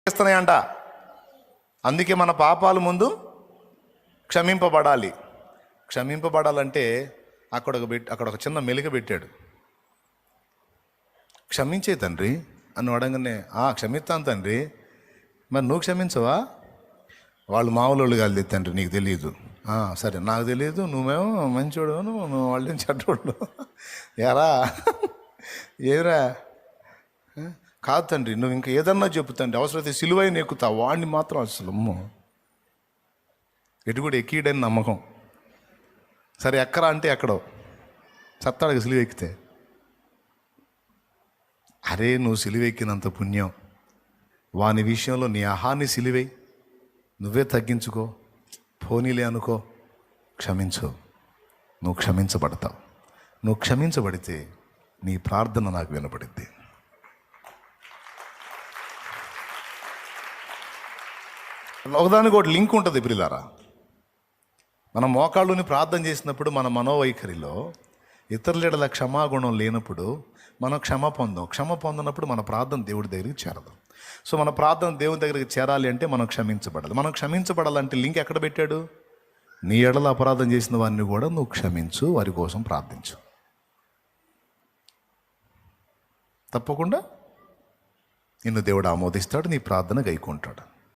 చేస్తున్నాయంట. అందుకే మన పాపాలు ముందు క్షమింపబడాలి. క్షమింపబడాలంటే అక్కడ ఒక చిన్న మెలిక పెట్టాడు. క్షమించే తండ్రి అని అడగనే, క్షమిస్తాను తండ్రి. మరి నువ్వు క్షమించవా? వాళ్ళు మామూలు కాదు తండ్రి, నీకు తెలియదు. సరే, నాకు తెలియదు, నువ్వేమో మంచోడు, నువ్వు వాళ్ళేం చెడ్డోడు. ఎరా ఏరా కాదు తండ్రి, నువ్వు ఇంకా ఏదన్నా చెప్పుతండి, అవసరమైతే సిలువై ఎక్కుతా, వాడిని మాత్రం అసలు అమ్మో ఎటు కూడా ఎక్కిడని నమ్మకం. సరే ఎక్కరా అంటే ఎక్కడో చెప్తాడు సిలువ ఎక్కితే. అరే, నువ్వు సిలువెక్కినంత పుణ్యం, వాని విషయంలో నీ అహాన్ని సిలువై నువ్వే తగ్గించుకో, పోనీలే అనుకో, క్షమించు. నువ్వు క్షమించబడతావు. నువ్వు క్షమించబడితే నీ ప్రార్థన నాకు వినపడిద్ది. ఒకదానికి ఒకటి లింక్ ఉంటుంది ప్రియులారా. మనం మోకాళ్ళుని ప్రార్థన చేసినప్పుడు మన మనోవైఖరిలో ఇతరుల ఎడల క్షమాగుణం లేనప్పుడు మనం క్షమ పొందినప్పుడు మన ప్రార్థన దేవుడి దగ్గరికి చేరదు. సో మన ప్రార్థన దేవుని దగ్గరికి చేరాలి అంటే మనం క్షమించబడాలి. మనం క్షమించబడాలంటే లింక్ ఎక్కడ పెట్టాడు? నీ ఎడల అపరాధం చేసిన వారిని కూడా నువ్వు క్షమించు, వారి కోసం ప్రార్థించు. తప్పకుండా నిన్ను దేవుడు ఆమోదిస్తాడు, నీ ప్రార్థన గైకుంటాడు.